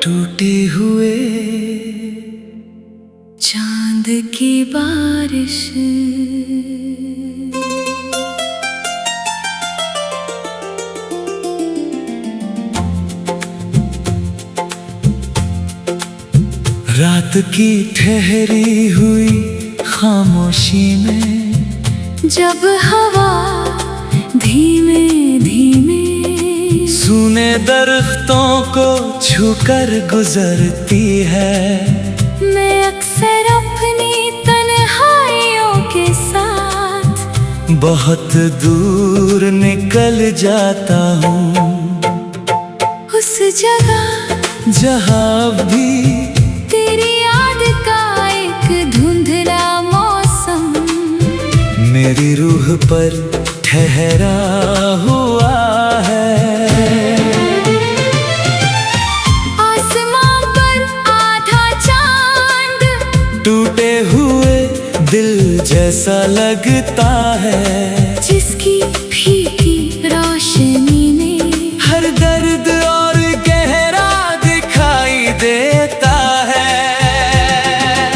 टूटे हुए चांद की बारिश। रात की ठहरी हुई खामोशी में जब हवा धीमे धीमे सूने दरख्तों को छूकर गुजरती है, मैं अक्सर अपनी तन्हाइयों के साथ बहुत दूर निकल जाता हूँ, उस जगह जहाँ भी तेरी याद का एक धुंधला मौसम मेरी रूह पर ठहरा हुआ है। आसमां पर आधा चांद टूटे हुए दिल जैसा लगता है, जिसकी फीकी रोशनी में हर दर्द और गहरा दिखाई देता है।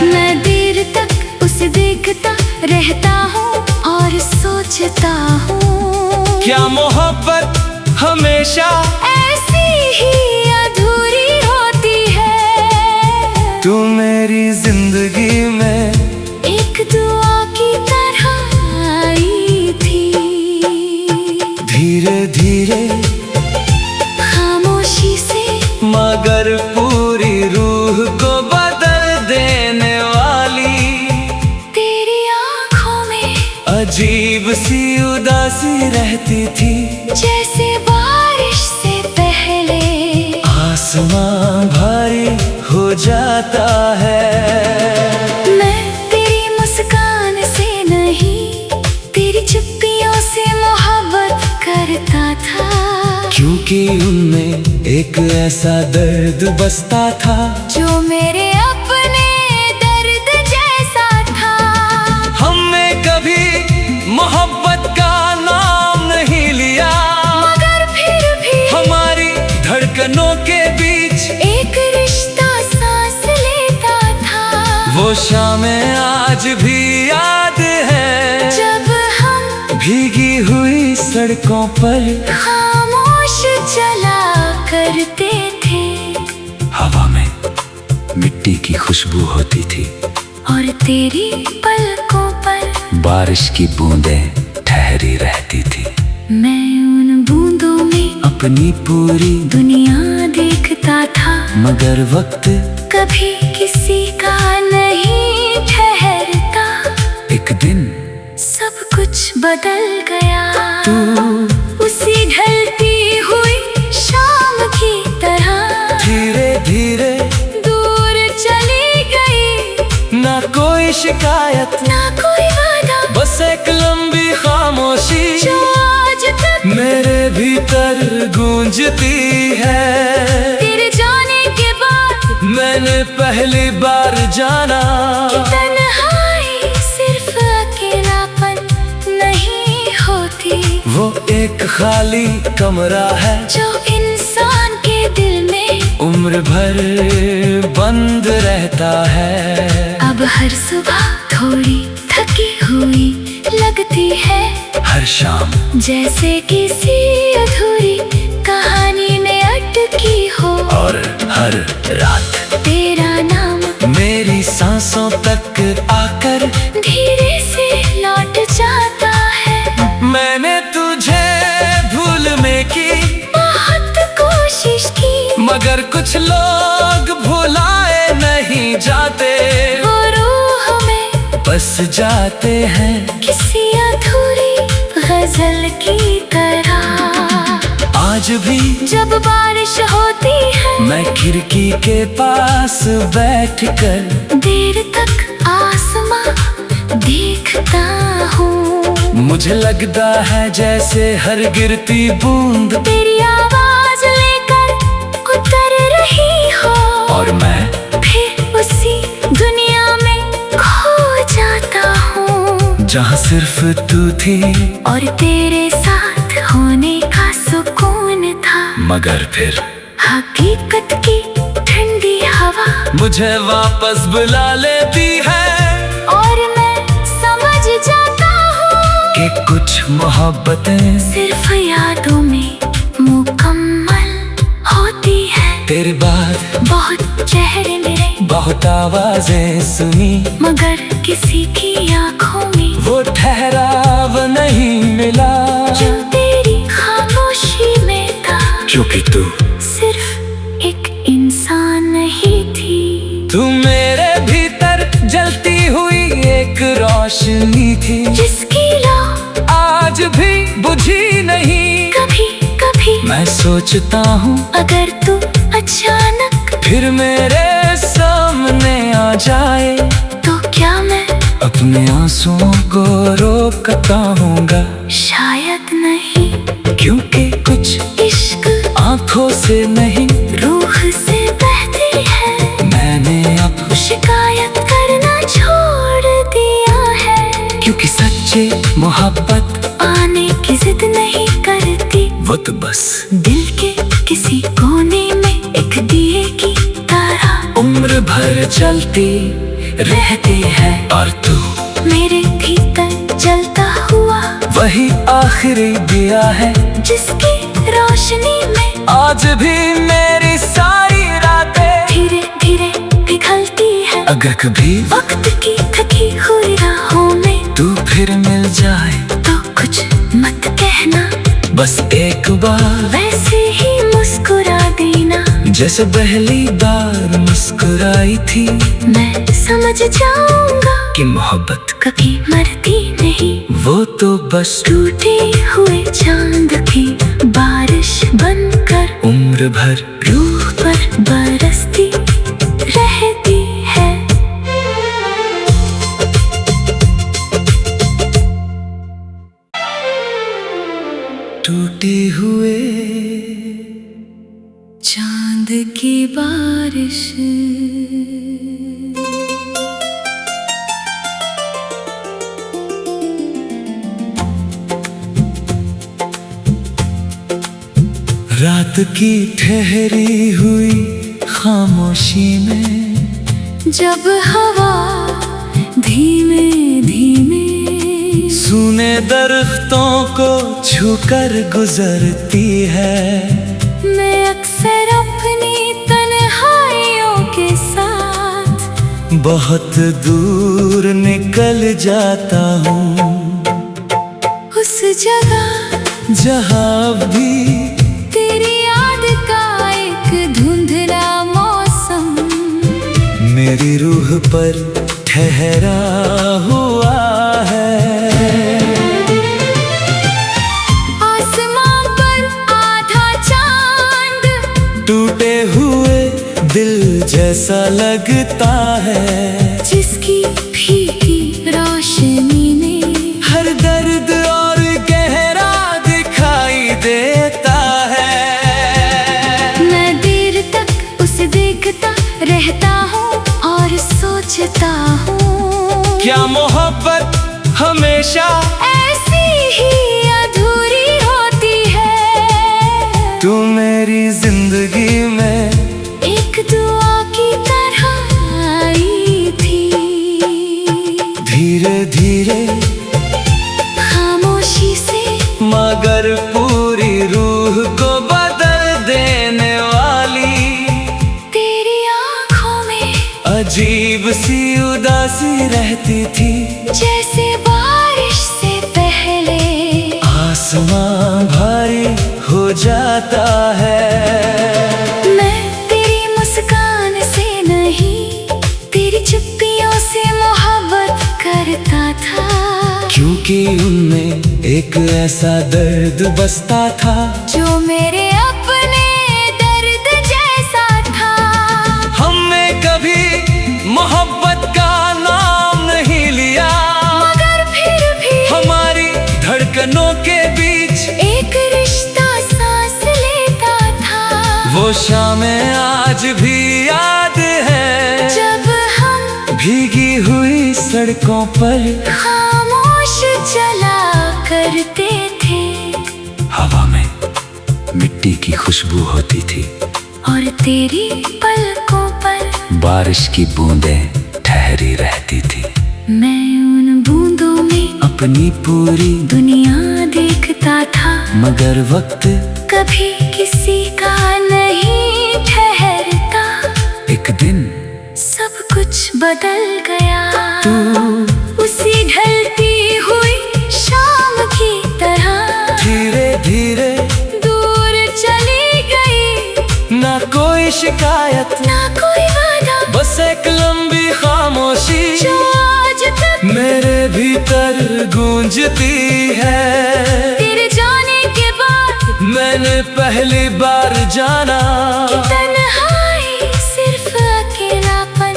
मैं देर तक उसे देखता रहता हूँ और सोचता हूँ, क्या मोहब्बत हमेशा ऐसी ही अधूरी होती है। तू मेरी जिंदगी में एक दुआ की तरह आई थी, धीरे धीरे खामोशी से मगर पूरी रूह को बदल देने वाली तेरी आँखों में अजीब सी उदासी रहती थी, जैसे बारिश से पहले आसमां भारी हो जाता है। मैं तेरी मुस्कान से नहीं, तेरी चुप्पियों से मोहब्बत करता था, क्योंकि उनमें एक ऐसा दर्द बसता था जो मेरे अपने दर्द जैसा था। हमने कभी मोहब्बत का नाम नहीं लिया, मगर फिर भी हमारी धड़कनों के बीच एक रिश्ता सांस लेता था। वो शामें आज भी याद है, जब हम भीगी हुई सड़कों पर खामोश चला करते थे, हवा में मिट्टी की खुशबू होती थी और तेरी पलकों पर बारिश की बूंदें ठहरी रहती थी। मैं उन बूंदों में अपनी पूरी दुनिया देखता था, मगर वक्त कभी किसी का नहीं ठहरता। एक दिन सब कुछ बदल गया, तू उसी ढलती हुई शाम की तरह धीरे धीरे दूर चली गई। ना कोई शिकायत ना कोई वादा, बस एक लंबी खामोशी जो आज तक मेरे भीतर गूंजती है। तेरे जाने के बाद मैंने पहली बार जाना कि तन्हाई सिर्फ अकेलापन नहीं होती, वो एक खाली कमरा है जो इंसान के दिल में उम्र भर बंद रहता है। अब हर सुबह थोड़ी थकी हुई लगती है, हर शाम जैसे किसी अधूरी कहानी में अटकी हो, और हर रात तेरा नाम मेरी सांसों तक आकर धीरे से लौट जाता है। मैंने तुझे भूलने की बहुत कोशिश की, मगर कुछ लोग भुलाए नहीं जाते, वो रूह में बस जाते हैं किसी अधूरी गजल की तरह। आज भी जब बारिश होती है, मैं खिड़की के पास बैठकर देर तक आसमां देखता हूँ। मुझे लगता है जैसे हर गिरती बूंद तेरी आवाज लेकर उतर रही हो, और मैं फिर उसी दुनिया में खो जाता हूँ, जहाँ सिर्फ तू थी और तेरे साथ होने का सुकून था। मगर फिर हकीकत की ठंडी हवा मुझे वापस बुला लेती है। और मैं समझ जाता हूँ कि कुछ मोहब्बतें सिर्फ यादों में मुकम्मल होती है। तेरे बाद बहुत चेहरे मेरे, बहुत आवाजें सुनी, मगर किसी की आंखों में वो ठहराव नहीं मिला जो तेरी खामोशी में था। क्योंकि तू सिर्फ एक इंसान नहीं थी, तू मेरे भीतर जलती हुई एक रोशनी थी, जिसकी लौ आज भी बुझी नहीं। कभी कभी मैं सोचता हूँ अगर तू अचानक फिर मेरे सामने आ जाए तो क्या मैं अपने आंसुओं को रोकता हूँगा। शायद नहीं, क्योंकि कुछ इश्क आंखों से नहीं रूह से बहती है। मैंने अब शिकायत करना छोड़ दिया है, क्योंकि सच्चे मोहब्बत आने की जिद नहीं करती। वो तो बस दिल के किसी कोने में एक दिए की तरह उम्र भर चलती रहती है। और तू मेरे भीतर जलता हुआ वही आखिरी दिया है, जिसकी रोशनी में आज भी मेरी सारी रातें धीरे धीरे पिघलती है। अगर कभी वक्त की थकी हुई राहों में तू फिर मिल जाए तो कुछ मत कहना, बस एक बार वैसे ही मुस्कुरा देना जैसे पहली बार मुस्कुराई थी। मैं समझ जाऊंगा कि मोहब्बत कभी मरती नहीं, वो तो बस टूटे हुए चांद की बारिश बनकर उम्र भर रूह पर बरसती रहती है। टूटे हुए चांद की बारिश रात की ठहरी हुई खामोशी में जब हवा धीमे धीमे सूने दरख्तों को छूकर गुजरती है, मैं अक्सर अपनी तन्हाइयों के साथ बहुत दूर निकल जाता हूँ। उस जगह जहाँ भी तेरी याद का एक धुंधला मौसम मेरी रूह पर ठहरा हुआ है। आसमां पर आधा चांद टूटे हुए दिल जैसा लगता है, जिसकी फीकी रोशनी ने हर दर्द और गहरा दिखाई देता है। मैं देर तक उसे देखता रहता हूँ और सोचता हूँ क्या मोहब्बत हमेशा ऐसी ही अधूरी होती है। तू मेरी जिंदगी में एक दुआ की तरह आई थी, धीरे धीरे खामोशी से मगर पूरी रूह को बदल देने वाली तेरी आंखों में अजीब सी उदासी रहती थी। जैसे बारिश से पहले आसमां भारी हो जाता है। मैं तेरी मुस्कान से नहीं, तेरी चुप्पियों से मोहब्बत करता था, क्योंकि उनमें एक ऐसा दर्द बसता था जो मेरे अपने दर्द जैसा था। हमने कभी मोहब्बत का नाम नहीं लिया, मगर फिर भी हमारी धड़कनों के बीच एक रिश्ता सांस लेता था। वो शामें आज भी याद है, जब हम भीगी हुई सड़कों पर खामोश चला करते थे। हवा में मिट्टी की खुशबू होती थी और तेरी पलकों बारिश की बूंदें ठहरी रहती थी। मैं उन बूंदों में अपनी पूरी दुनिया देखता था, मगर वक्त कभी किसी का नहीं ठहरता। एक दिन सब कुछ बदल गया, तू उसी ढलती हुई शाम की तरह धीरे धीरे दूर चली गई। ना कोई शिकायत, ना कोई वादा, बस एक लंबी खामोशी जो आज तक मेरे भीतर गूंजती है। तेरे जाने के बाद मैंने पहली बार जाना कि तन्हाई सिर्फ अकेलापन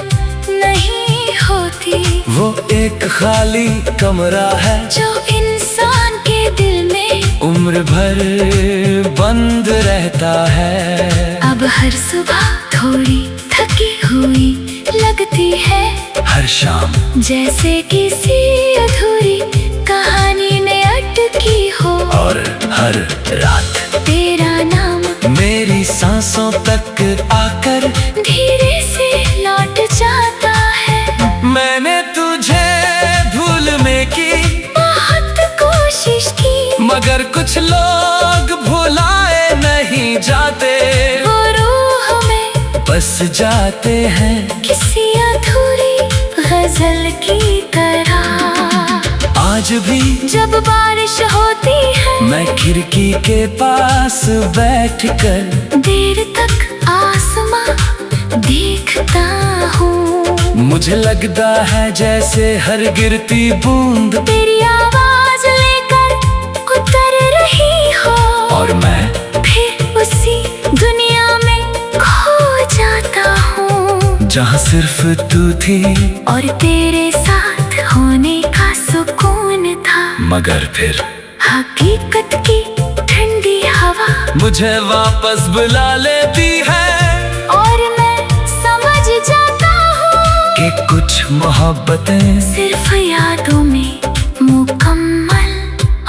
नहीं होती, वो एक खाली कमरा है जो इंसान के दिल में उम्र भर बंद रहता है। अब हर सुबह थोड़ी थकी हुई लगती है, हर शाम जैसे किसी अधूरी कहानी ने अटकी हो, और हर रात तेरा नाम मेरी सांसों तक आकर धीरे से लौट जाता है। मैंने तुझे भूलने की बहुत कोशिश की, मगर कुछ लोग भुलाए नहीं जाते, वो रूह में बस जाते हैं किसी अधूरी गजल की तरह। आज भी जब बारिश होती है मैं खिड़की के पास बैठकर देर तक आसमां देखता हूँ। मुझे लगता है जैसे हर गिरती बूंद तेरी आवाज लेकर उतर रही हो, और मैं फिर उसी दुनिया में खो जाता हूँ जहाँ सिर्फ तू थी और तेरे साथ होने का सुकून था। मगर फिर हकीकत की ठंडी हवा मुझे वापस बुला लेती है, और मैं समझ जाता हूँ कि कुछ मोहब्बतें सिर्फ यादों में मुकम्मल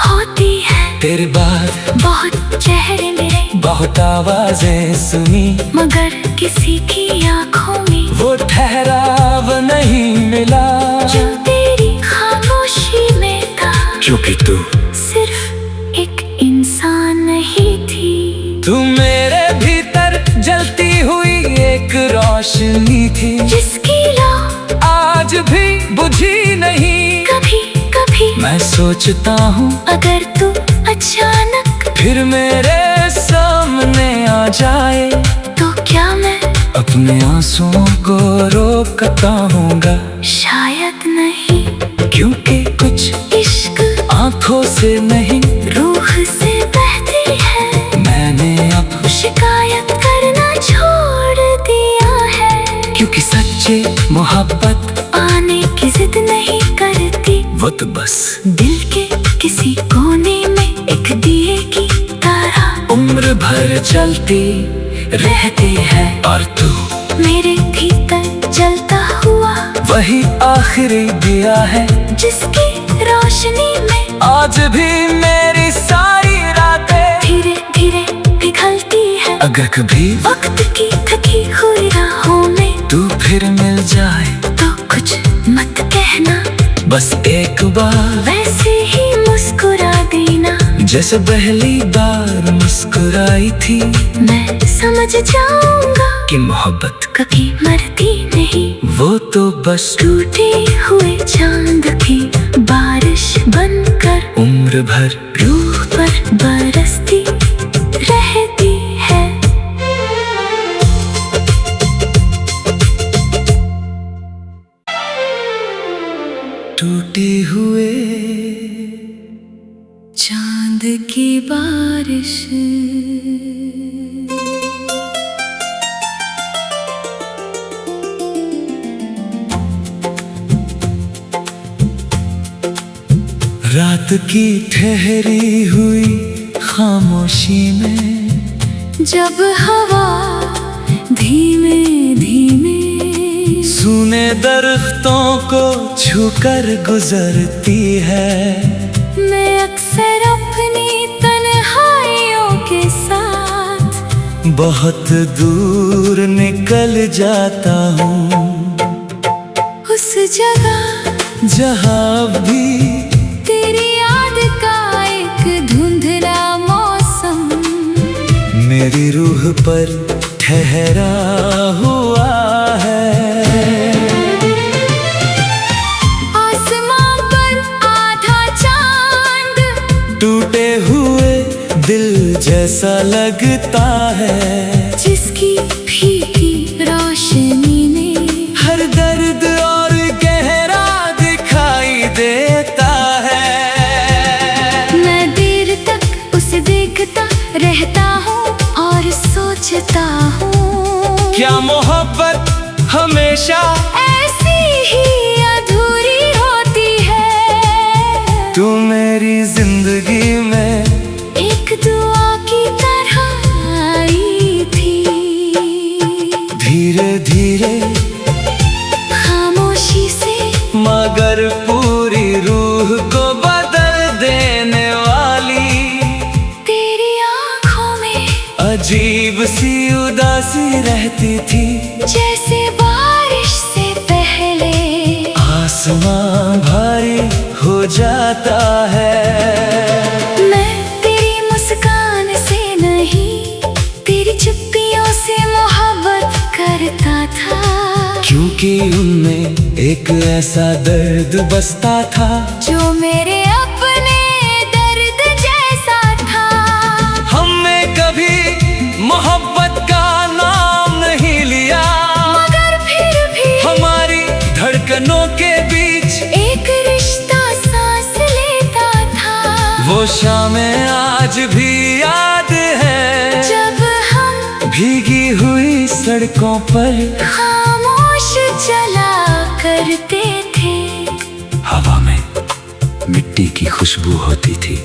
होती है। तेरे बाद बहुत चेहरे मेरे, बहुत आवाजें सुनी, मगर किसी की आंखों में वो ठहराव नहीं मिला जो तेरी खामोशी में था। क्योंकि तू सिर्फ एक इंसान नहीं थी, तू मेरे भीतर जलती हुई एक रोशनी थी, जिसकी लौ आज भी बुझी नहीं। कभी कभी मैं सोचता हूँ अगर तू अचानक फिर मेरे सामने आ जाए, तो क्या मैं अपने आंसुओं को रोकता हूँगा। शायद नहीं, क्योंकि कुछ इश्क आंखों से नहीं रूह से बहती है। मैंने अब शिकायत करना छोड़ दिया है, क्योंकि सच्ची मोहब्बत आने की जिद नहीं करती, वो तो बस दिल के किसी कोने में एक दिए की तरह उम्र भर चलती रहती है। और तू मेरे भीतर जलता हुआ वही आखिरी दिया है, जिसकी रोशनी में आज भी मेरी सारी रातें धीरे धीरे पिघलती है। अगर कभी वक्त की थकी हुई राहों में तू फिर मिल जाए, तो कुछ मत कहना, बस एक बार वैसे ही मुस्कुरा देना, जैसे पहली बार मुस्कुराई थी। मैं समझ जाऊंगा कि मोहब्बत कभी मरती नहीं, वो तो बस टूटे हुए चांद की बारिश बनकर उम्र भर रूह पर बरसती रहती है। टूटे हुए चांद की बारिश रात की ठहरी हुई खामोशी में, जब हवा धीमे धीमे सूने दरख्तों को छूकर गुजरती है, मैं अक्सर अपनी तन्हाइयों के साथ बहुत दूर निकल जाता हूँ, उस जगह जहाँ भी तेरी याद का एक धुंधला मौसम मेरी रूह पर ठहरा हुआ है। आसमां पर आधा चांद टूटे हुए दिल जैसा लगता है, जिसकी फीकी रोशनी में हर दर्द और गहरा दिखाई देता है। मैं देर तक उसे देखता रहता हूँ और सोचता हूँ, क्या मोहब्बत हमेशा ऐसी ही अधूरी होती है। तू मेरी जिंदगी में एक दुआ की तरह आई थी, धीरे धीरे खामोशी से मगर पूरी रूह को बदल देने वाली। तेरी आँखों में अजीब सी उदासी रहती थी, जैसे बारिश से पहले आसमां भारी हो जाता है। मैं तेरी मुस्कान से नहीं, तेरी चुप्पियों से मोहब्बत करता था, क्योंकि उनमें एक ऐसा दर्द बसता था जो मेरे अपने दर्द जैसा था। हमने कभी मोहब्बत का नाम नहीं लिया, मगर फिर भी हमारी धड़कनों के बीच एक रिश्ता सांस लेता था। वो शामें आज भी याद है, जब हम भीगी हुई सड़कों पर खामोश चला करते थे, हवा में मिट्टी की खुशबू होती थी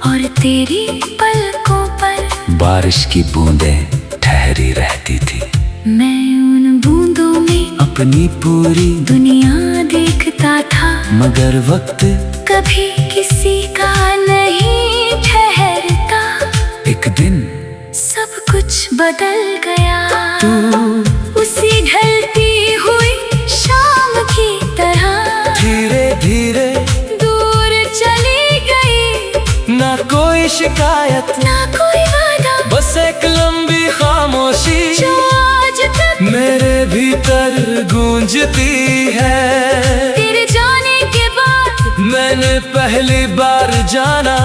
और तेरी पलकों पर बारिश की बूंदें ठहरी रहती थी। मैं उन बूंदों में अपनी पूरी दुनिया देखता था, मगर वक्त कभी किसी का नहीं ठहरता। एक दिन सब कुछ बदल गया, तू उसी ढलती हुई शाम की तरह धीरे धीरे दूर चली गई। ना कोई शिकायत ना कोई वादा, बस एक लंबी खामोशी जो आज तक मेरे भीतर गूंजती है। तेरे जाने के बाद मैंने पहली बार जाना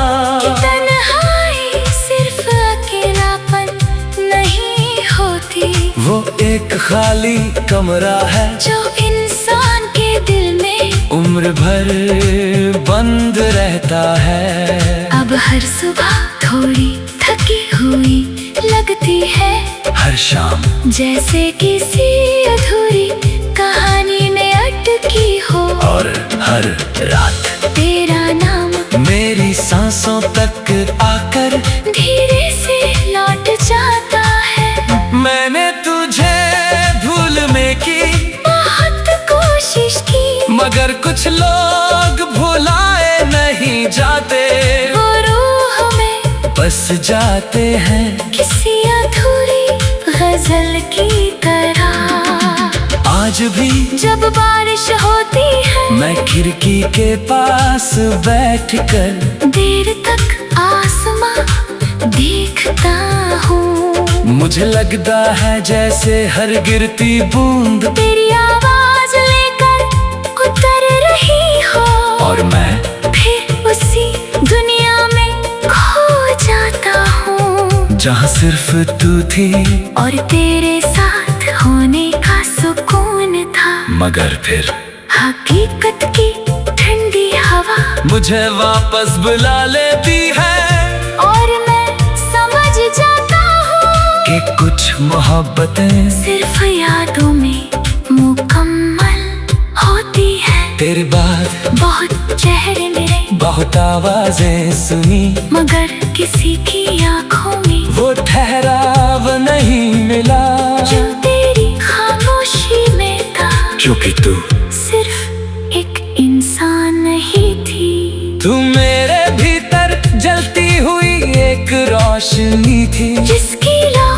कि तन्हाई सिर्फ अकेलापन नहीं होती, वो एक खाली कमरा है जो इंसान के दिल में उम्र भर बंद रहता है। अब हर सुबह थोड़ी थकी हुई लगती है, हर शाम जैसे किसी अधूरी कहानी में अटकी हो, और हर रात तेरा नाम मेरी सांसों तक आकर धीरे से लौट जाता है। मैंने तुझे भूलने की बहुत कोशिश की, मगर कुछ लोग भुलाए नहीं जाते, वो रूह में बस जाते हैं किसी अधूरी गजल की तरह। आज भी जब बारिश होती है, मैं खिड़की के पास बैठकर देर तक आसमां देखता हूँ। मुझे लगता है जैसे हर गिरती बूंद तेरी आवाज लेकर उतर रही हो, और मैं फिर उसी दुनिया में खो जाता हूँ, जहाँ सिर्फ तू थी और तेरे साथ होने का सुकून था। मगर फिर हकीकत की ठंडी हवा मुझे वापस बुला लेती है, और मैं समझ जाता हूँ कि कुछ मोहब्बतें सिर्फ यादों में मुकम्मल होती है। तेरे बाद बहुत चेहरे मेरे, बहुत आवाजें सुनी, मगर किसी की आंखों में वो ठहराव नहीं मिला जो तेरी खामोशी में था। क्योंकि तू सिर्फ एक इंसान नहीं थी, तू मेरे भीतर जलती हुई एक रोशनी थी, जिसकी लौ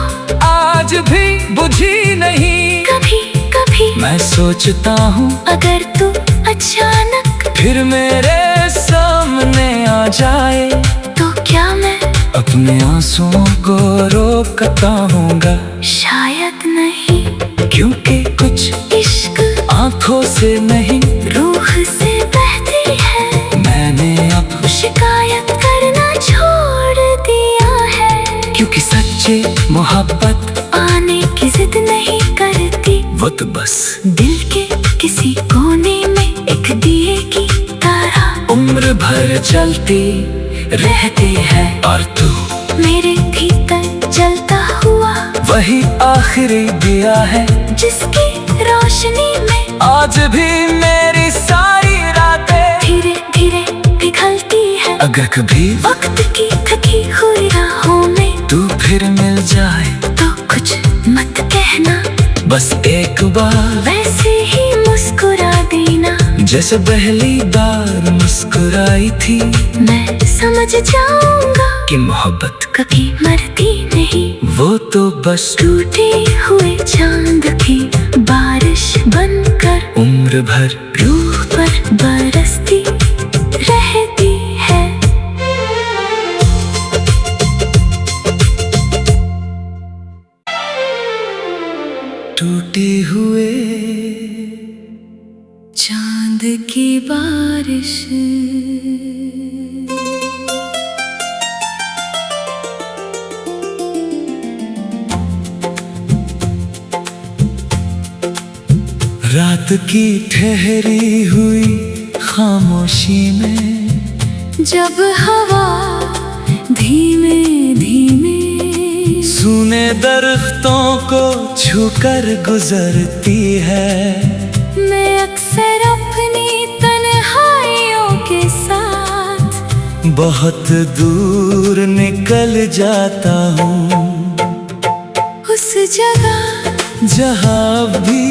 बूझी नहीं। कभी कभी मैं सोचता हूँ अगर तू अचानक फिर मेरे सामने आ जाए, तो क्या मैं अपने आंसुओं को रोकता हूँगा। शायद नहीं, क्योंकि कुछ इश्क आंखों से नहीं रूह से बहती है। मैंने अब शिकायत करना छोड़ दिया है, क्योंकि सच्ची मोहब्बत आने की जिद नहीं करती। वो तो बस दिल के किसी कोने में एक दिए की तरह उम्र भर चलती रहती है। और तू मेरे भीतर जलता हुआ वही आखिरी दिया है, जिसकी रोशनी में आज भी मेरी सारी रातें धीरे धीरे पिघलती है। अगर कभी वक्त की थकी हुई राहों में तू फिर मिल जाए, तो कुछ मत कहना, बस एक बार वैसे ही मुस्कुरा देना। जैसे पहली बार मुस्कुराई थी। मैं समझ जाऊंगा कि मोहब्बत कभी मरती नहीं, वो तो बस टूटे हुए चांद की बारिश बनकर उम्र भर रूह पर बरसती रहती है। टूटे हुए चांद की बारिश रात की ठहरी हुई खामोशी में, जब हवा धीमे धीमे सूने दरख्तों को छूकर गुजरती है। मैं अक्सर अपनी तन्हाइयों के साथ बहुत दूर निकल जाता हूँ, उस जगह जहाँ भी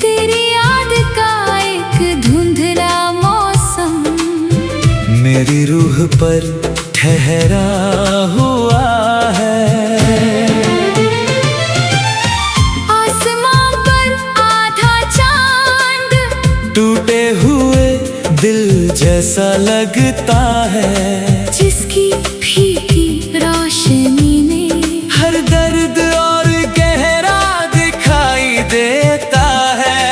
तेरी याद का एक धुंधला मौसम मेरी रूह पर ठहरा हुआ है। आसमां पर आधा चांद टूटे हुए दिल जैसा लगता है, जिसकी फीकी रोशनी में हर दर्द और गहरा दिखाई देता है।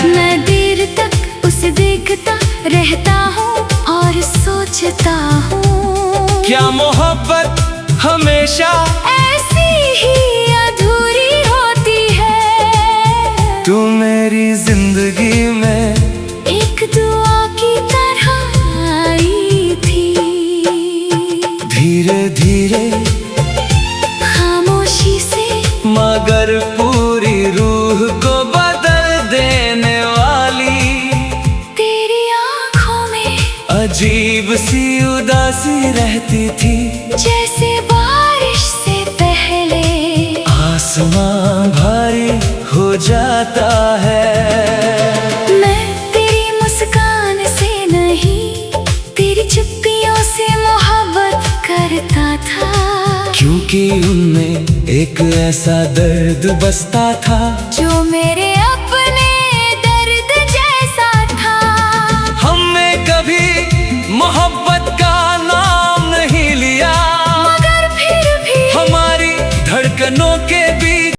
मैं देर तक उसे देखता रहता हूँ और सोचता हूँ, क्या मोहब्बत हमेशा ऐसी ही अधूरी होती है। तू मेरी जिंदगी में एक दुआ की तरह आई थी, धीरे धीरे खामोशी से मगर पूरी रूह को बदल देने वाली। तेरी आँखों में अजीब सी उदासी रहती थी, जैसे बारिश से पहले आसमां भारी हो जाता है। मैं तेरी मुस्कान से नहीं, तेरी चुप्पियों से मोहब्बत करता था। क्योंकि उनमें एक ऐसा दर्द बसता था जो मेरे